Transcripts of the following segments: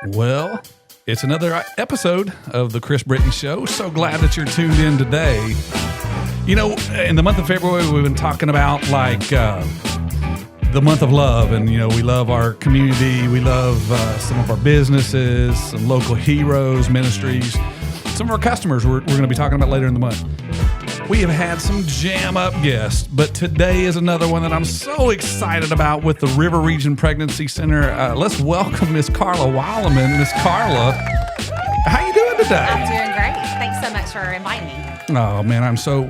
Well, it's another episode of the Chris Britton Show. So glad that you're tuned in today. You know, in the month of February, we've been talking about the month of love. And, you know, we love our community. We love some of our businesses, some local heroes, ministries, some of our customers we're going to be talking about later in the month. We have had some jam-up guests, but today is another one that I'm so excited about with the River Region Pregnancy Center. Let's welcome Miss Carla Wilemon. Miss Carla, how you doing today? I'm doing great. Thanks so much for inviting me. Oh, man, I'm so,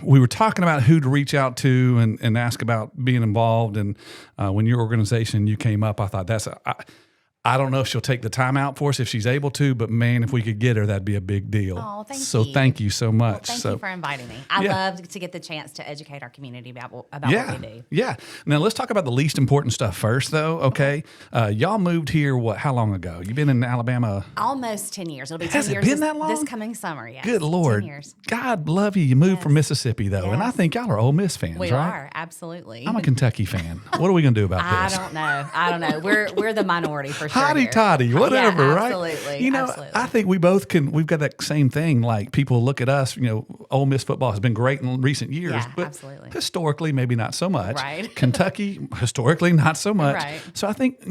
we were talking about who to reach out to and ask about being involved. And when your organization, you came up, I thought I don't know if she'll take the time out for us if she's able to, but man, if we could get her, that'd be a big deal. Oh, thank you. So thank you so much. Well, thank you for inviting me. I love to get the chance to educate our community about what we do. Yeah. Now let's talk about the least important stuff first, though. Okay. Y'all moved here, how long ago? You've been in Alabama? Almost 10 years. It'll be 10 Has years it been that long? this coming summer, yes. Good Lord. 10 years. God love you. You moved from Mississippi, though. Yes. And I think y'all are Ole Miss fans, We right? are, absolutely. I'm a Kentucky fan. What are we going to do about this? I don't know. We're the minority for sure. Hotty toddy, whatever, yeah, right? Absolutely. You know, absolutely. I think we've got that same thing. Like people look at us, Ole Miss football has been great in recent years, Yeah, but absolutely. historically, maybe not so much. Right. Kentucky, historically, not so much. Right. So I think,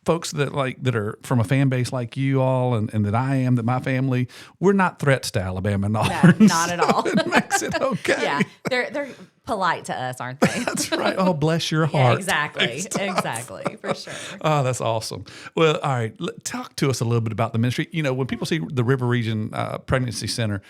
folks that are from a fan base like you all and that I am, that my family, we're not threats to Alabama and Auburn. No, not at all. It makes it okay. Yeah, they're polite to us, aren't they? That's right. Oh, bless your Yeah, heart. exactly, for sure. Oh, that's awesome. Well, all right. Talk to us a little bit about the ministry. When people see the River Region Pregnancy Center,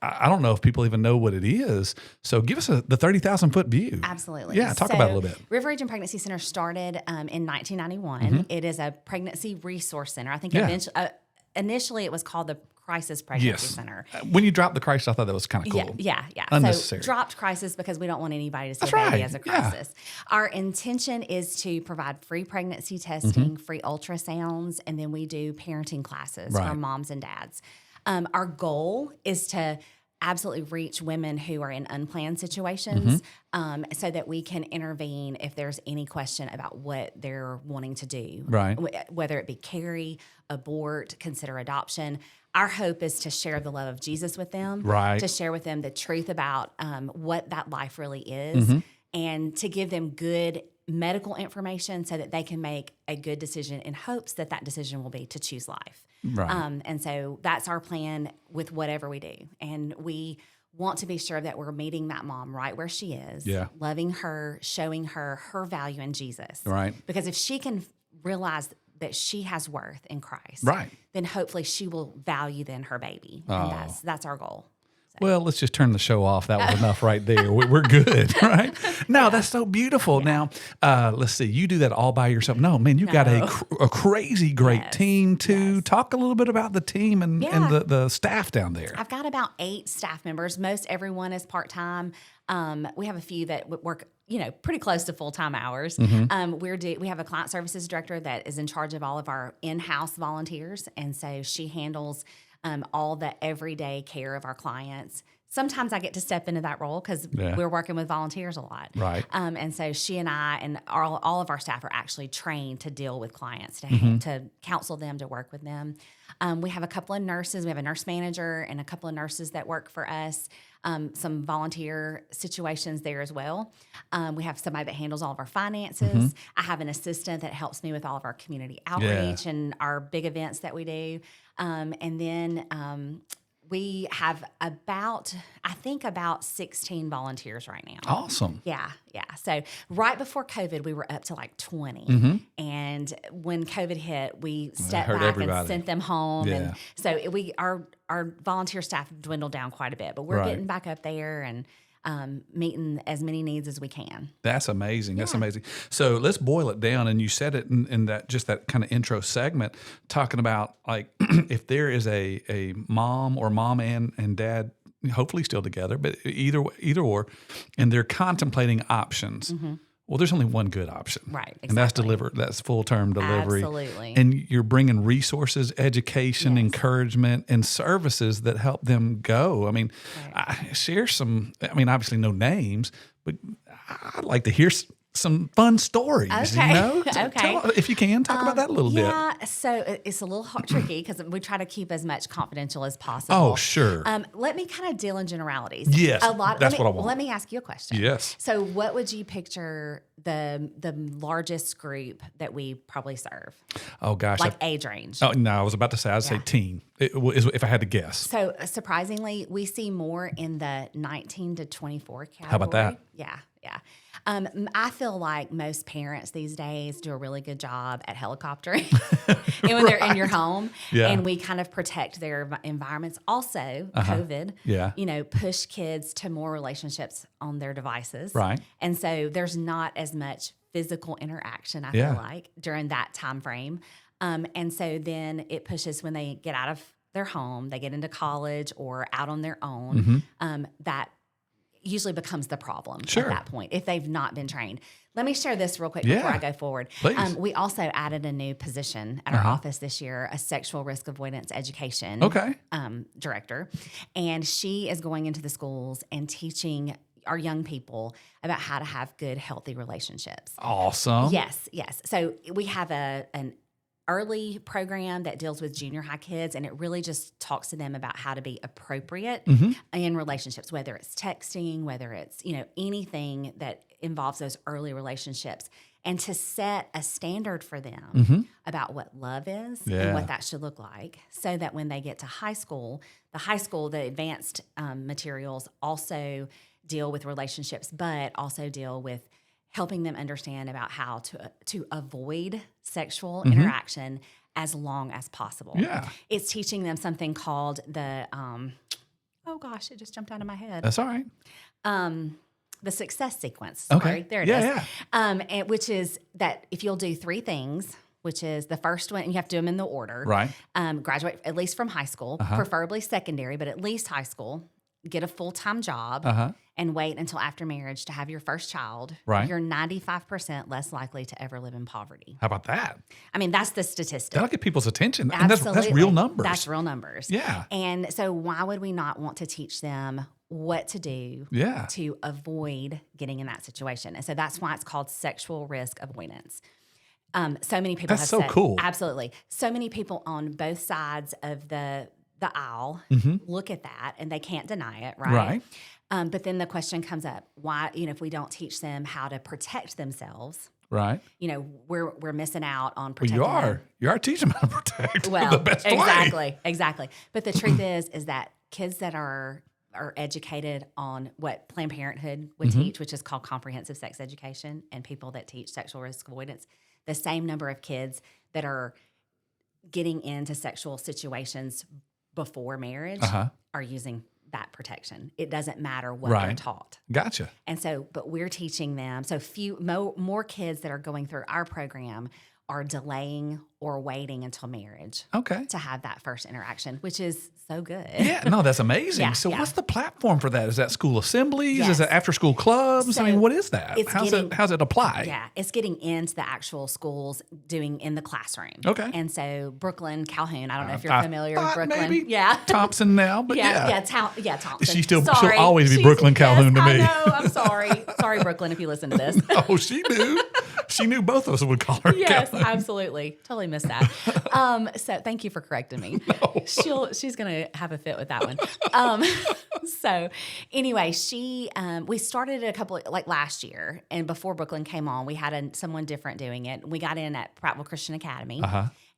I don't know if people even know what it is. So give us the 30,000-foot view. Absolutely. Yeah, talk about it a little bit. River Region Pregnancy Center started in 1991. Mm-hmm. It is a pregnancy resource center. I think Yeah. initially it was called the Crisis Pregnancy Center. When you dropped the crisis, I thought that was kind of cool. Yeah. Unnecessary. So dropped crisis because we don't want anybody to see That's baby right. as a Yeah. crisis. Our intention is to provide free pregnancy testing, free ultrasounds, and then we do parenting classes Right. for moms and dads. Our goal is to absolutely reach women who are in unplanned situations so that we can intervene if there's any question about what they're wanting to do. Right. Whether it be carry, abort, consider adoption. Our hope is to share the love of Jesus with them, Right. to share with them the truth about what that life really is, and to give them good medical information so that they can make a good decision in hopes that that decision will be to choose life. Right. And so that's our plan with whatever we do. And we want to be sure that we're meeting that mom right where she is, loving her, showing her value in Jesus. Right. Because if she can realize that she has worth in Christ, Right. then hopefully she will value then her baby. Oh. And that's our goal. Well, let's just turn the show off. That was enough right there. We're good, right? No, that's so beautiful. Now, let's see. You do that all by yourself. No, man, you've got a crazy great team, too. Yes. Talk a little bit about the team and the staff down there. I've got about 8 staff members. Most everyone is part-time. We have a few that work, pretty close to full-time hours. We have a client services director that is in charge of all of our in-house volunteers. And so she handles all the everyday care of our clients. Sometimes I get to step into that role because we're working with volunteers a lot. Right. And so she and I and all of our staff are actually trained to deal with clients, to counsel them, to work with them. We have a couple of nurses. We have a nurse manager and a couple of nurses that work for us. Some volunteer situations there as well. We have somebody that handles all of our finances. I have an assistant that helps me with all of our community outreach and our big events that we do. And then we have about 16 volunteers right now. Awesome. Yeah. So right before COVID, we were up to like 20. And when COVID hit, we stepped back and sent them home. Yeah. And so our volunteer staff dwindled down quite a bit, but we're getting back up there and meeting as many needs as we can. That's amazing. That's amazing. So let's boil it down. And you said it in that kind of intro segment, talking about like if there is a mom or mom and dad, hopefully still together, but either or, and they're contemplating options. Well, there's only one good option. Right, And that's that's full-term delivery. Absolutely. And you're bringing resources, education, encouragement, and services that help them go. I mean, share some, obviously no names, but I'd like to hear some fun stories. Okay. You know, Okay. If you can talk about that a little bit. Yeah, so it's a little tricky because we try to keep as much confidential as possible. Oh, sure. Let me kind of deal in generalities. Yes, that's what I want. Let me ask you a question. Yes. So, what would you picture the largest group that we probably serve? Oh gosh, Like age range. Oh no, I was about to say I'd say teen. If I had to guess. So surprisingly, we see more in the 19 to 24 category. How about that? Yeah. I feel like most parents these days do a really good job at helicoptering and when they're in your home. Yeah. And we kind of protect their environments. Also, COVID, push kids to more relationships on their devices. Right. And so there's not as much physical interaction, I feel like, during that time frame. And so then it pushes when they get out of their home, they get into college or out on their own, that usually becomes the problem at that point if they've not been trained. Let me share this real quick before I go forward. Please. We also added a new position at our office this year, a sexual risk avoidance education director. And she is going into the schools and teaching our young people about how to have good, healthy relationships. Awesome. Yes. So we have an early program that deals with junior high kids, and it really just talks to them about how to be appropriate in relationships, whether it's texting, whether it's, anything that involves those early relationships, and to set a standard for them about what love is and what that should look like, so that when they get to high school, the advanced materials also deal with relationships, but also deal with helping them understand about how to avoid sexual interaction as long as possible. Yeah. It's teaching them something called the, oh gosh, it just jumped out of my head. That's all right. The success sequence. Okay. Sorry, there it is. Yeah. And which is that if you'll do three things, which is the first one, and you have to do them in the order. Right. Graduate at least from high school, preferably secondary, but at least high school. Get a full-time job and wait until after marriage to have your first child. Right. You're 95% less likely to ever live in poverty. How about that? I mean, that's the statistic. That'll get people's attention. Absolutely. And that's real numbers. That's real numbers. Yeah. And so why would we not want to teach them what to do to avoid getting in that situation? And so that's why it's called sexual risk avoidance. So many people That's so cool. Absolutely. So many people on both sides of the aisle look at that and they can't deny it, right? But then the question comes up, why, if we don't teach them how to protect themselves, right? We're missing out on protecting them. You are teaching them how to protect the best way. Exactly. But the truth is that kids that are educated on what Planned Parenthood would teach, which is called comprehensive sex education, and people that teach sexual risk avoidance, the same number of kids that are getting into sexual situations before marriage are using that protection. It doesn't matter what they're taught. Gotcha. And so, but we're teaching them. So more kids that are going through our program are delaying or waiting until marriage to have that first interaction, which is so good. Yeah, no, that's amazing. What's the platform for that? Is that school assemblies? Yes. Is it after school clubs? So I mean, what is that? How's it apply? Yeah, it's getting into the actual schools doing in the classroom. Okay. And so Brooklyn, Calhoun, I don't know if you're familiar with Brooklyn. Maybe yeah. Thompson now, but Thompson. She'll always be Brooklyn Calhoun to me. I know, I'm sorry. Sorry, Brooklyn, if you listen to this. Oh, she knew. She knew both of us would call her Yes, Calhoun. absolutely. Totally missed that. So thank you for correcting me. No. She's going to have a fit with that one. So anyway, we started a couple, like last year, and before Brooklyn came on, we had someone different doing it. We got in at Prattville Christian Academy.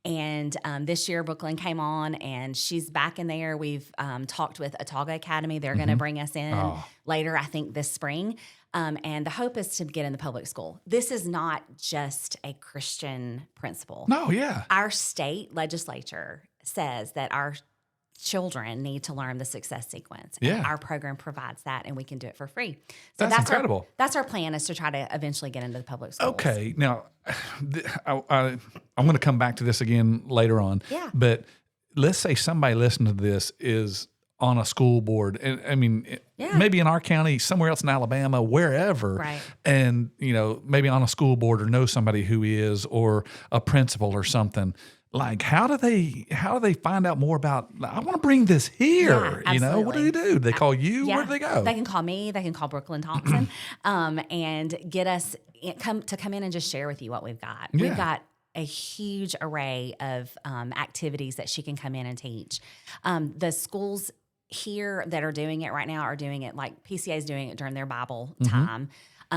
And this year, Brooklyn came on, and she's back in there. We've talked with Otago Academy. They're going to bring us in later, I think, this spring. And the hope is to get in the public school. This is not just a Christian principle. No, yeah. Our state legislature says that our children need to learn the success sequence. And our program provides that, and we can do it for free. So that's incredible. That's our plan, is to try to eventually get into the public schools. Okay. Now, I'm going to come back to this again later on. Yeah. But let's say somebody listening to this is on a school board, and I mean, maybe in our county, somewhere else in Alabama, wherever, right. And maybe on a school board or know somebody who is, or a principal or something. like how do they find out more about? I want to bring this here. Yeah, What do? Do they call you? Yeah, Where do they go? They can call me. They can call Brooklyn Thompson, and get us come in and just share with you what we've got. Yeah. We've got a huge array of activities that she can come in and teach. The schools here that are doing it right now are doing it like PCA is doing it during their Bible time.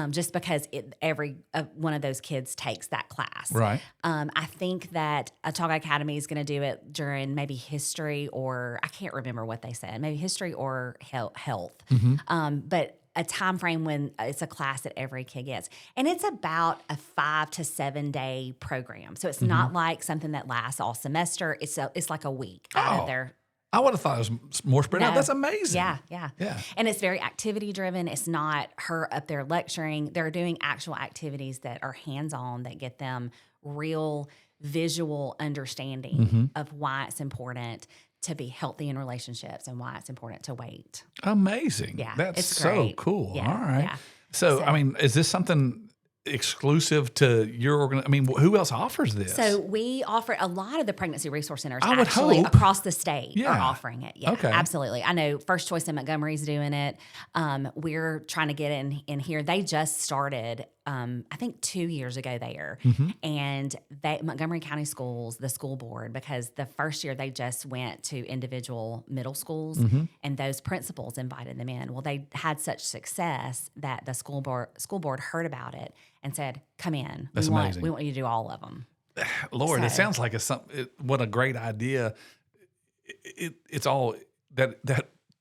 Just because every one of those kids takes that class. Right. I think that Autauga Academy is going to do it during maybe history or I can't remember what they said, maybe history or health. But a time frame when it's a class that every kid gets. And it's about a 5 to 7 day program. So it's not like something that lasts all semester. It's like a week out of their. I would have thought it was more spread out. That's amazing. Yeah. And it's very activity driven. It's not her up there lecturing. They're doing actual activities that are hands-on that get them real visual understanding of why it's important to be healthy in relationships and why it's important to wait. Amazing. Yeah. That's it's so great. cool. Yeah, All right. yeah. So, I mean, is this something exclusive to your organization? I mean, who else offers this? So we offer a lot of the pregnancy resource centers I would actually hope. across the state Yeah. are offering it. Yeah, Okay. absolutely. I know First Choice in Montgomery's doing it. We're trying to get in here. They just started, I think 2 years ago there. And Montgomery County Schools, the school board, because the first year they just went to individual middle schools and those principals invited them in. Well, they had such success that the school board heard about it and said, come in. That's amazing. We want you to do all of them. Lord, it So- sounds like what a great idea. It's all that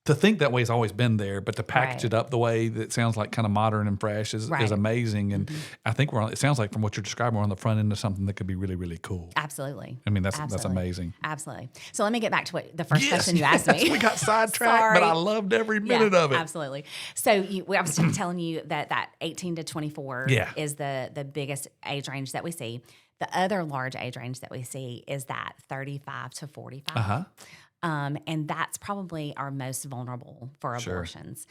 to think that way has always been there, but to package Right. it up the way that sounds like kind of modern and fresh is Right. amazing. And I think it sounds like from what you're describing, we're on the front end of something that could be really, really cool. Absolutely. I mean, that's Absolutely. amazing. Absolutely. So let me get back to the first Yes, question you asked me. we got sidetracked, but Sorry. I loved every minute of it. Absolutely. So I was telling you that 18 to 24 Yeah. is the biggest age range that we see. The other large age range that we see is that 35 to 45. Uh-huh. And that's probably our most vulnerable for Sure. abortions.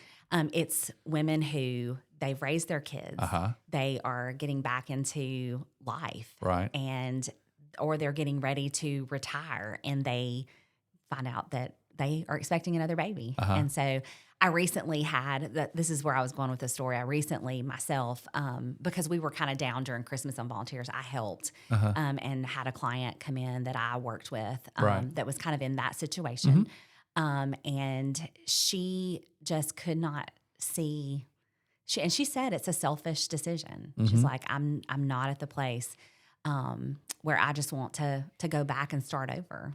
It's women who they've raised their kids. Uh-huh. They are getting back into life. Right. Or they're getting ready to retire and they find out that they are expecting another baby. Uh-huh. And so I recently this is where I was going with the story. I recently myself, because we were kind of down during Christmas on volunteers, I helped and had a client come in that I worked with Right. that was kind of in that situation. And she just could not see. She said it's a selfish decision. She's like, I'm not at the place where I just want to go back and start over.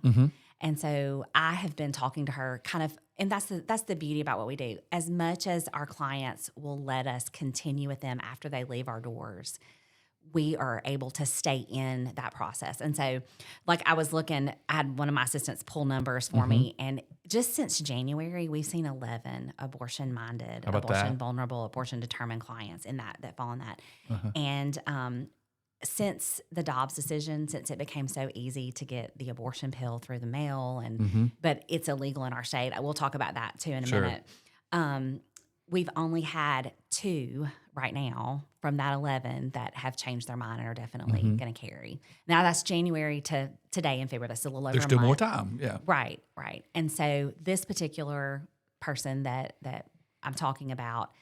And so I have been talking to her kind of, and that's the beauty about what we do. As much as our clients will let us continue with them after they leave our doors, we are able to stay in that process. And so, like I was looking, I had one of my assistants pull numbers for me, and just since January, we've seen 11 abortion-minded, How about that? abortion-vulnerable, abortion-determined clients in that fall in that. And since the Dobbs decision, since it became so easy to get the abortion pill through the mail, but it's illegal in our state, we'll talk about that too in a Sure. minute. We've only had 2 right now from that 11 that have changed their mind and are definitely going to carry. Now that's January to today in February. That's a little over There's a still month. more time. Yeah. Right. And so this particular person that I'm talking about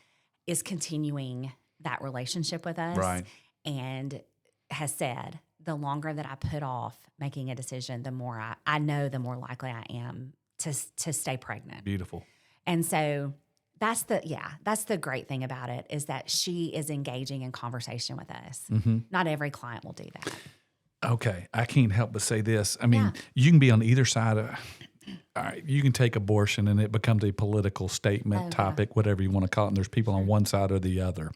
is continuing that relationship with us. Right. And has said, the longer that I put off making a decision, the more I know, the more likely I am to stay pregnant. Beautiful. And so that's the great thing about it is that she is engaging in conversation with us. Not every client will do that. Okay. I can't help but say this. I mean, Yeah. you can be on either side of, all right, you can take abortion and it becomes a political statement, topic, whatever you want to call it. And there's people on one side or the other.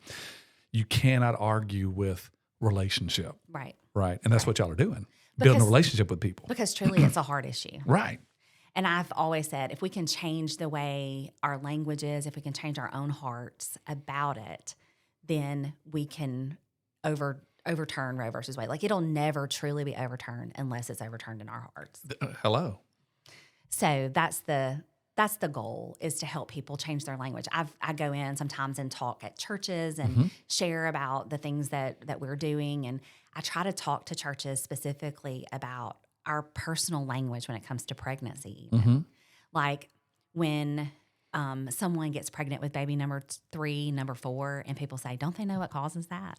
You cannot argue with relationship. Right. Right. And that's what y'all are doing. Building a relationship with people. Because truly it's a hard issue. Right. And I've always said, if we can change the way our language is, if we can change our own hearts about it, then we can overturn Roe versus Wade. Like it'll never truly be overturned unless it's overturned in our hearts. Hello. So that's the goal, is to help people change their language. I go in sometimes and talk at churches and share about the things that we're doing. And I try to talk to churches specifically about our personal language when it comes to pregnancy. Even. Like when someone gets pregnant with baby number 3, number 4, and people say, don't they know what causes that?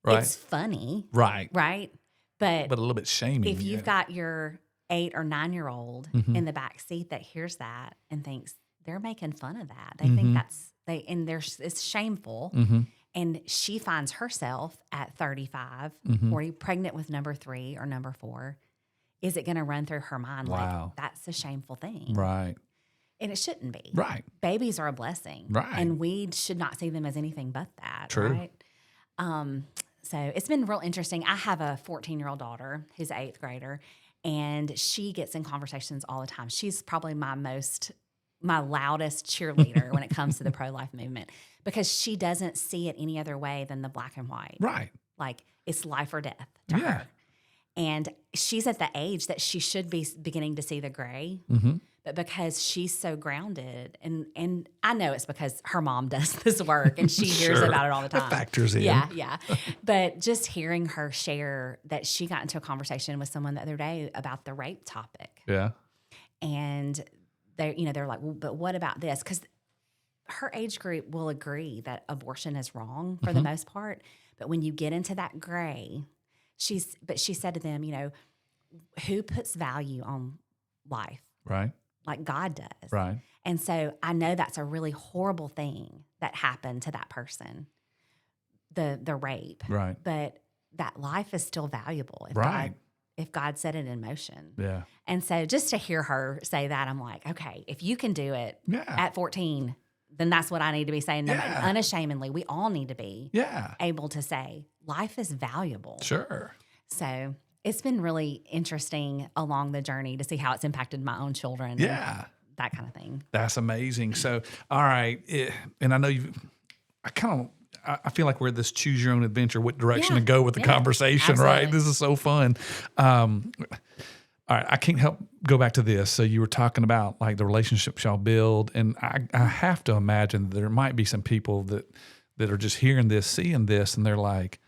Right. It's funny. Right. Right. But a little bit shaming. if you've got your 8 or 9-year-old in the back seat that hears that and thinks they're making fun of that, they think it's shameful. And she finds herself at 35, 40, pregnant with number 3 or number 4. Is it going to run through her mind like that's a shameful thing? Right. And it shouldn't be. Right. Babies are a blessing. Right. And we should not see them as anything but that. True. Right. So it's been real interesting. I have a 14-year-old daughter who's an 8th grader, and she gets in conversations all the time. She's probably my loudest cheerleader when it comes to the pro-life movement, because she doesn't see it any other way than the black and white. Right. Like it's life or death to her. And she's at the age that she should be beginning to see the gray. But because she's so grounded, and I know it's because her mom does this work and she hears about it all the time. It factors in. Yeah. But just hearing her share that she got into a conversation with someone the other day about the rape topic. Yeah. And they're like, well, but what about this? Because her age group will agree that abortion is wrong for the most part. But when you get into that gray, she said to them, who puts value on life? Right. Like God does. Right. And so I know that's a really horrible thing that happened to that person, the rape. Right. But that life is still valuable if God set it in motion. Yeah. And so just to hear her say that, I'm like, okay, if you can do it at 14, then that's what I need to be saying. Unashamedly, we all need to be able to say life is valuable. Sure. So it's been really interesting along the journey to see how it's impacted my own children. Yeah. That kind of thing. That's amazing. So, all right. And I know I feel like we're this choose your own adventure, what direction to go with the conversation, absolutely. Right? This is so fun. All right. I can't help go back to this. So you were talking about like the relationships y'all build. And I have to imagine there might be some people that are just hearing this, seeing this, and they're like,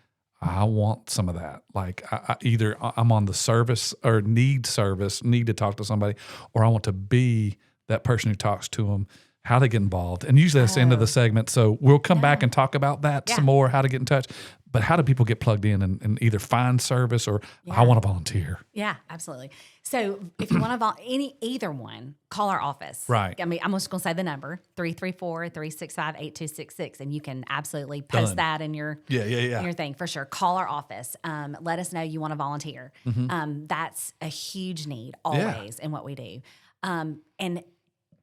I want some of that. Like either I'm on the service or need to talk to somebody, or I want to be that person who talks to them, how to get involved. And usually that's the end of the segment. So we'll come back and talk about that some more, how to get in touch. But how do people get plugged in and either find service or I want to volunteer? Yeah, absolutely. So if you want to either one, call our office. Right. I mean, I'm just going to say the number, 334-365-8266. And you can absolutely post that in your your thing for sure. Call our office. Let us know you want to volunteer. That's a huge need always in what we do. And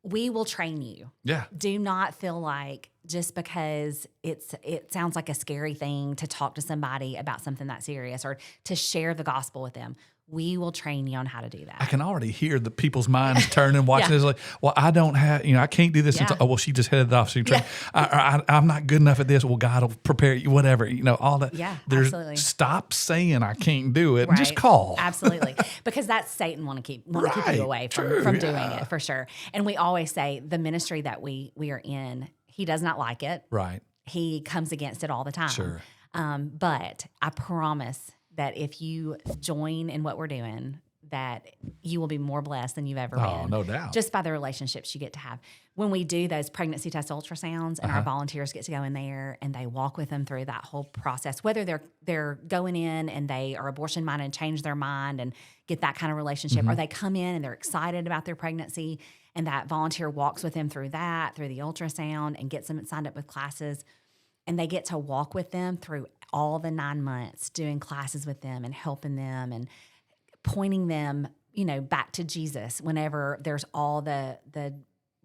we will train you. Yeah. Do not feel like just because it sounds like a scary thing to talk to somebody about something that serious or to share the gospel with them. We will train you on how to do that. I can already hear the people's minds turning, watching this. Like, well, I don't have, I can't do this. Oh, well, she just headed off. So I'm not good enough at this. Well, God will prepare you, whatever, all that. Yeah, absolutely. Stop saying I can't do it and just call. Absolutely. Because that's Satan want to keep you away from doing it for sure. And we always say the ministry that we are in, he does not like it. Right. He comes against it all the time. Sure. But I promise that if you join in what we're doing, that you will be more blessed than you've ever been. Oh, no doubt. Just by the relationships you get to have. When we do those pregnancy test ultrasounds and our volunteers get to go in there and they walk with them through that whole process, whether they're going in and they are abortion minded and change their mind and get that kind of relationship, or they come in and they're excited about their pregnancy and that volunteer walks with them through the ultrasound and gets them signed up with classes. And they get to walk with them through all the 9 months, doing classes with them and helping them and pointing them, back to Jesus whenever there's all the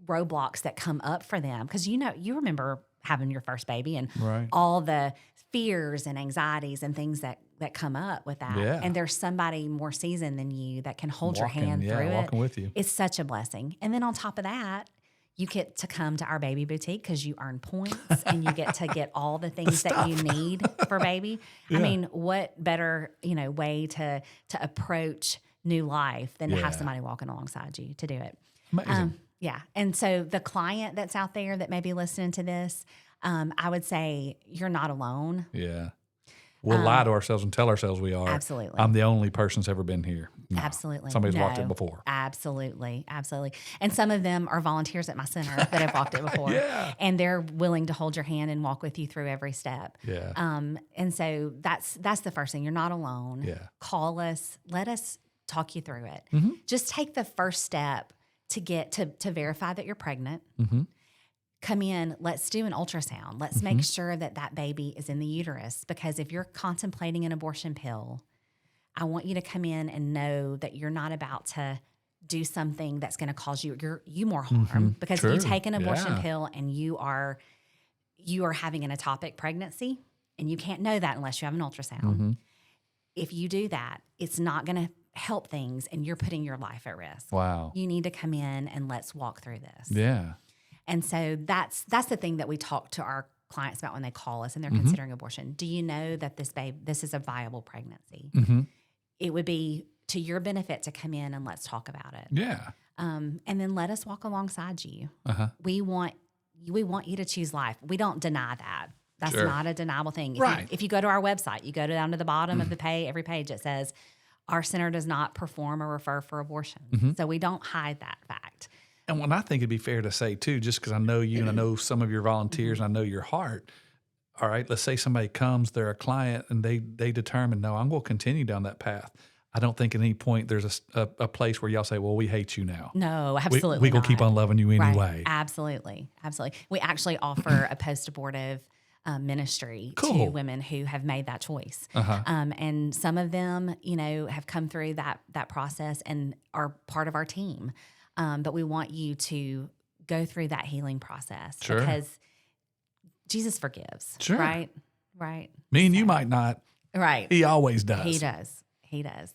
roadblocks that come up for them. Because, you remember having your first baby and all the fears and anxieties and things that come up with that. Yeah. And there's somebody more seasoned than you that can hold your hand through it. Walking with you. It's such a blessing. And then on top of that, you get to come to our baby boutique because you earn points and you get to get all the things that you need for baby. Yeah. I mean, what better, way to approach new life than to have somebody walking alongside you to do it. Amazing. And so the client that's out there that may be listening to this, I would say you're not alone. Yeah. We'll lie to ourselves and tell ourselves we are. Absolutely. I'm the only person that's ever been here. No, Absolutely. Somebody's walked it No. before. Absolutely. Absolutely. And some of them are volunteers at my center that have walked it before. Yeah. And they're willing to hold your hand and walk with you through every step. Yeah. And so that's the first thing. You're not alone. Yeah. Call us. Let us talk you through it. Mm-hmm. Just take the first step to get to verify that you're pregnant. Mm-hmm. Come in, let's do an ultrasound. Let's make sure that that baby is in the uterus, because if you're contemplating an abortion pill, I want you to come in and know that you're not about to do something that's going to cause you more harm. Because True. if you take an abortion Yeah. pill and you are having an ectopic pregnancy, and you can't know that unless you have an ultrasound. If you do that, it's not going to help things, and you're putting your life at risk. Wow. You need to come in and let's walk through this. Yeah. And so that's the thing that we talk to our clients about when they call us and they're considering abortion. Do you know that this is a viable pregnancy? It would be to your benefit to come in and let's talk about it. Yeah. And then let us walk alongside you. Uh-huh. We want you to choose life. We don't deny that. That's Sure. not a deniable thing. Right. If you go to our website, you go down to the bottom of every page, it says, our center does not perform or refer for abortion. So we don't hide that fact. And when I think it'd be fair to say too, just because I know you and I know some of your volunteers, and I know your heart. All right, let's say somebody comes, they're a client, and they determine, no, I'm going to continue down that path. I don't think at any point there's a place where y'all say, well, we hate you now. No, absolutely We going not. to keep on loving you anyway. Right. Absolutely. We actually offer a post-abortive ministry Cool. to women who have made that choice. And some of them, have come through that process and are part of our team. But we want you to go through that healing process Sure. because Jesus forgives. Sure. Right. Right. Me and you might not. Right. He always does. He does. He does.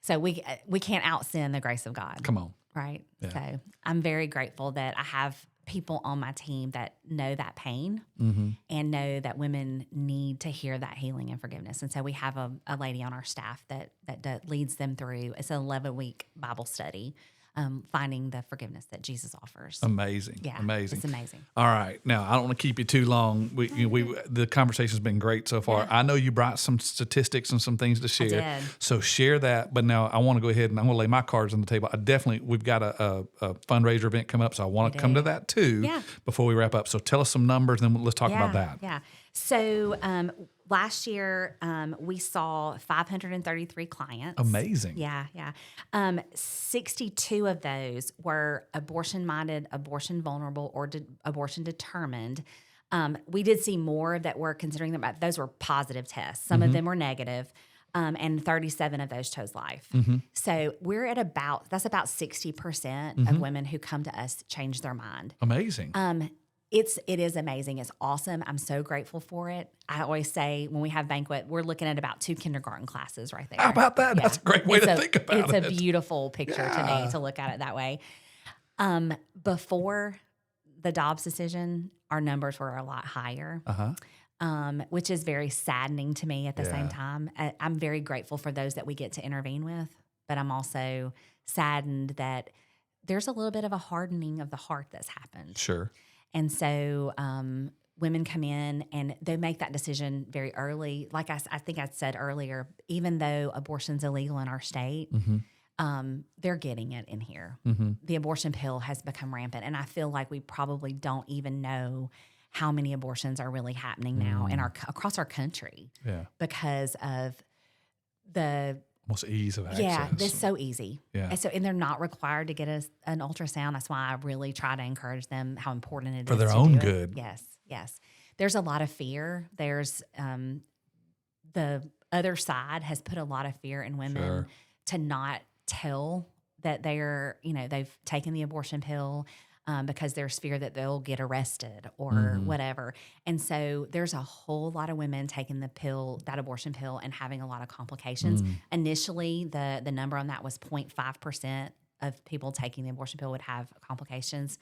So we can't out-sin the grace of God. Come on. Right. Yeah. So I'm very grateful that I have people on my team that know that pain and know that women need to hear that healing and forgiveness. And so we have a lady on our staff that leads them through. It's an 11-week Bible study, finding the forgiveness that Jesus offers. Amazing. Yeah, Amazing. it's amazing. All right. Now, I don't want to keep you too long. The conversation's been great so far. Yeah. I know you brought some statistics and some things to share. did. So share that. But now I want to go ahead and I'm going to lay my cards on the table. We've got a fundraiser event coming up, so I want to come to that too Yeah. before we wrap up. So tell us some numbers, and then let's talk about that. Yeah. So last year we saw 533 clients. Amazing. Yeah. 62 of those were abortion-minded, abortion-vulnerable, or abortion-determined. We did see more that were considering them, but those were positive tests. Some of them were negative, and 37 of those chose life. So we're at that's about 60% of women who come to us change their mind. Amazing. It is amazing. It's awesome. I'm so grateful for it. I always say when we have banquet, we're looking at about 2 kindergarten classes right there. How about that? Yeah. That's a great way to think about it. It's a beautiful picture to me to look at it that way. Before the Dobbs decision, our numbers were a lot higher, which is very saddening to me at the same time. I'm very grateful for those that we get to intervene with, but I'm also saddened that there's a little bit of a hardening of the heart that's happened. Sure. And so women come in and they make that decision very early. Like I think I said earlier, even though abortion's illegal in our state, they're getting it in here. The abortion pill has become rampant. And I feel like we probably don't even know how many abortions are really happening now across our country because of the Almost ease of access. Yeah, it's so easy. Yeah. And they're not required to get an ultrasound. That's why I really try to encourage them how important it is For their to own do it. good. Yes. There's a lot of fear. There's the other side has put a lot of fear in women to not tell that they've taken the abortion pill. Because there's fear that they'll get arrested or whatever. And so there's a whole lot of women taking that abortion pill, and having a lot of complications. Initially, the number on that was 0.5% of people taking the abortion pill would have complications.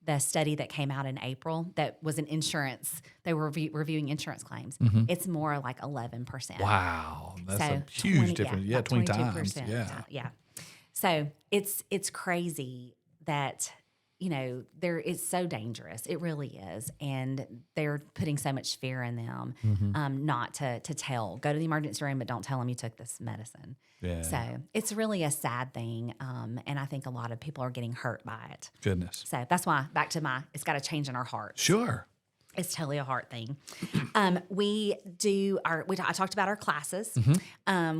The study that came out in April, that was an insurance, they were reviewing insurance claims. It's more like 11%. Wow. That's So a huge 20 difference. Yeah, 20 times. Yeah. So it's crazy that there it's so dangerous. It really is. And they're putting so much fear in them not to tell. Go to the emergency room, but don't tell them you took this medicine. Yeah. So it's really a sad thing. And I think a lot of people are getting hurt by it. Goodness. So that's why, back to it's got to change in our hearts. Sure. It's totally a heart thing. I talked about our classes.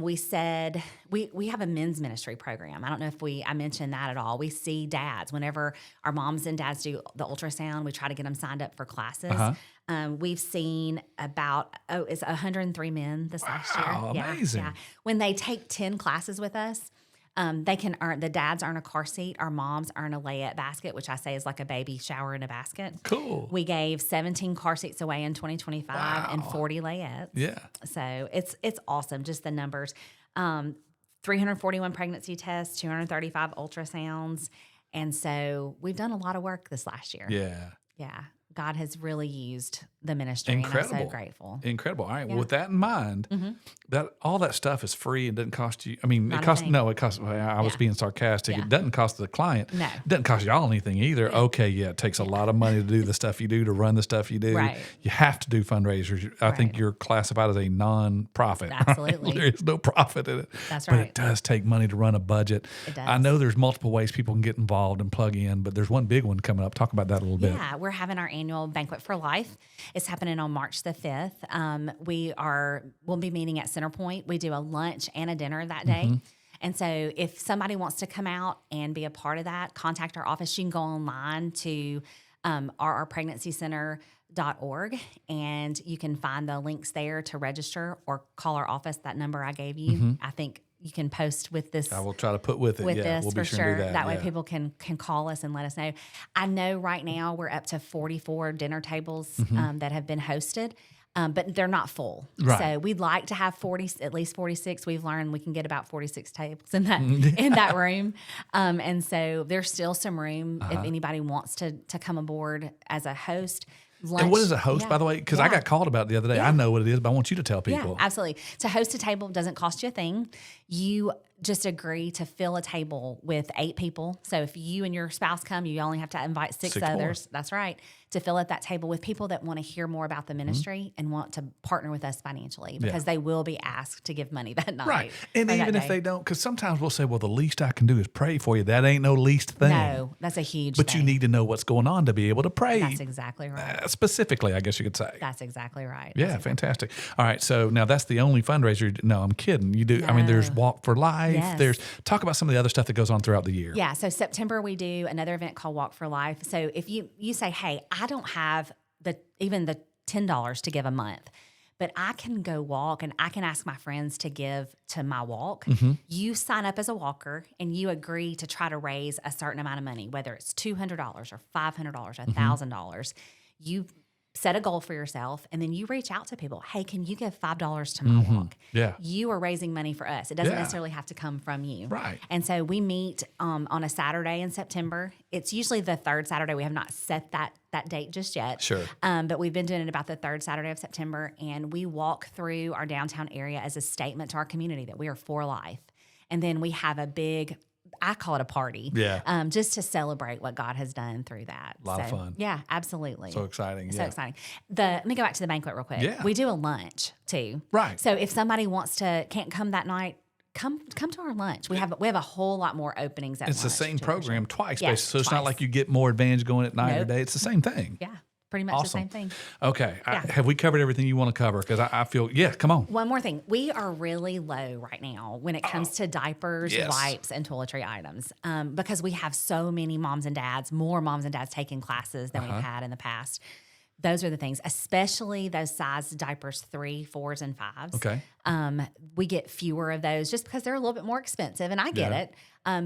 We said we have a men's ministry program. I don't know if I mentioned that at all. We see dads whenever our moms and dads do the ultrasound. We try to get them signed up for classes. We've seen it's 103 men this last year. Amazing. Yeah. When they take 10 classes with us, the dads earn a car seat. Our moms earn a layette basket, which I say is like a baby shower in a basket. Cool. We gave 17 car seats away in 2025 and 40 layettes. Yeah. So it's awesome. Just the numbers. 341 pregnancy tests, 235 ultrasounds. And so we've done a lot of work this last year. Yeah. Yeah. God has really used the ministry, Incredible. and I'm so grateful. Incredible. All right. Well, with that in mind, that all that stuff is free and doesn't cost you. I mean, Not it a costs. thing. No, it costs. I was being sarcastic. Yeah. It doesn't cost the client. No. It doesn't cost y'all anything either. Okay. Yeah. It takes a lot of money to do the stuff you do, to run the stuff you do. Right. You have to do fundraisers. I think you're classified as a non-profit. Absolutely. There is no profit in it. That's But right. it does take money to run a budget. It does. I know there's multiple ways people can get involved and plug in, but there's one big one coming up. Talk about that a little bit. Yeah, we're having our annual Banquet for Life. It's happening on March the 5th. We'll be meeting at Centerpoint. We do a lunch and a dinner that day. And so if somebody wants to come out and be a part of that, contact our office. You can go online to rrpregnancycenter.org, and you can find the links there to register, or call our office, that number I gave you. I think you can post with this. I will try to put with it. This we'll for be sure sure. to do That way yeah. people can call us and let us know. I know right now we're up to 44 dinner tables that have been hosted, but they're not full. Right. So we'd like to have at least 46. We've learned we can get about 46 tables in that room. And so there's still some room if anybody wants to come aboard as a host. Lunch. And what is a host, by the way? Because I got called about it the other day. I know what it is, but I want you to tell people. Yeah, absolutely. To host a table doesn't cost you a thing. You just agree to fill a table with 8 people. So if you and your spouse come, you only have to invite 6 others. More. That's right. To fill at that table with people that want to hear more about the ministry and want to partner with us financially, because they will be asked to give money that night. Right. And even if they don't, because sometimes we'll say, well, the least I can do is pray for you. That ain't no least thing. No, that's a huge But thing. you need to know what's going on to be able to pray. That's exactly right. Specifically, I guess you could say. That's exactly right. Yeah, fantastic. All right, so now that's the only fundraiser. No, I'm kidding. You do. I mean, there's Walk for Life. Yes. There's talk about some of the other stuff that goes on throughout the year. Yeah. So September we do another event called Walk for Life. So if you say, hey, I don't have even the $10 to give a month, but I can go walk and I can ask my friends to give to my walk. You sign up as a walker and you agree to try to raise a certain amount of money, whether it's $200 or $500 or $1,000. You set a goal for yourself, and then you reach out to people. Hey, can you give $5 to my walk? Yeah. You are raising money for us. It doesn't necessarily have to come from you. Right. And so we meet on a Saturday in September. It's usually the third Saturday. We have not set that date just yet. Sure. But we've been doing it about the third Saturday of September, and we walk through our downtown area as a statement to our community that we are for life. And then we have a big, I call it a party. Yeah. Just to celebrate what God has done through that. A lot of fun. Yeah, absolutely. So exciting. So exciting. Let me go back to the banquet real quick. Yeah. We do a lunch too. Right. So if somebody can't come that night, come to our lunch. We have a whole lot more openings at It's the lunch, same too, for program sure. twice, Yeah, basically. So it's not twice. like you get more advantage going at night or Nope. day. It's the same thing. Yeah, pretty much Awesome. the same thing. Okay. Yeah. Have we covered everything you want to cover? Because I feel, come on. One more thing. We are really low right now when it comes to diapers, Yes. wipes, and toiletry items because we have so many more moms and dads taking classes than we've had in the past. Those are the things, especially those size diapers 3, 4s, and 5s. Okay. We get fewer of those just because they're a little bit more expensive, and I get it.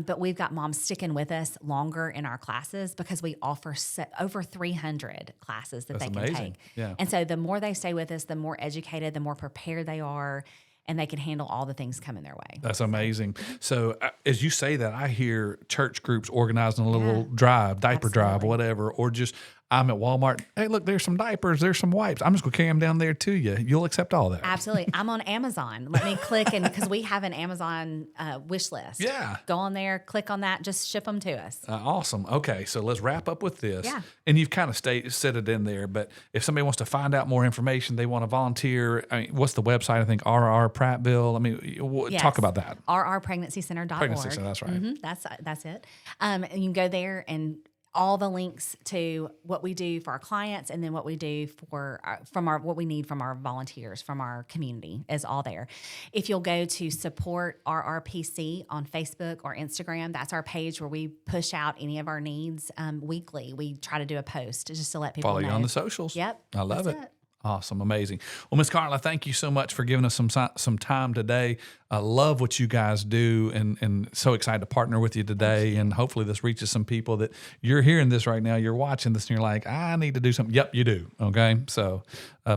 But we've got moms sticking with us longer in our classes because we offer over 300 classes that That's they can amazing. take. Yeah. And so the more they stay with us, the more educated, the more prepared they are, and they can handle all the things coming their way. That's amazing. So as you say that, I hear church groups organizing a little drive, diper drive, Absolutely. whatever, or just I'm at Walmart. Hey, look, there's some diapers. There's some wipes. I'm just going to carry them down there to you. You'll accept all that. Absolutely. I'm on Amazon. Let me click, and because we have an Amazon wish list. Yeah. Go on there, click on that, just ship them to us. Awesome. Okay, so let's wrap up with this. Yeah. And you've kind of said it in there, but if somebody wants to find out more information, they want to volunteer, I mean, what's the website? I think RR Prattville. I mean, Yes. talk about that. rrpregnancycenter.org. Pregnancy Center, that's right. That's it. And you can go there, and all the links to what we do for our clients, and then what we do for what we need from our volunteers, from our community, is all there. If you'll go to support RRPC on Facebook or Instagram, that's our page where we push out any of our needs weekly. We try to do a post just to let people Follow know. you on the socials. Yep, I love that's it. Awesome. Amazing. Well, Miss Carla, thank you so much for giving us some time today. I love what you guys do, and so excited to partner with you today. And hopefully this reaches some people that you're hearing this right now. You're watching this and you're like, I need to do something. Yep, you do. Okay. So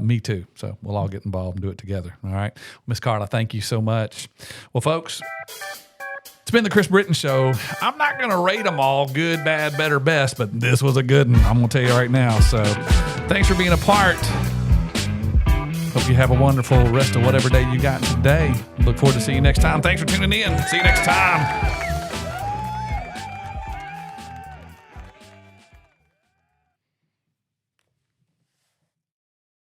me too. So we'll all get involved and do it together. All right. Miss Carla, thank you so much. Well, folks, it's been the Chris Britton Show. I'm not going to rate them all good, bad, better, best, but this was a good one. I'm going to tell you right now. So thanks for being a part. Hope you have a wonderful rest of whatever day you got today. Look forward to seeing you next time. Thanks for tuning in. See you next time.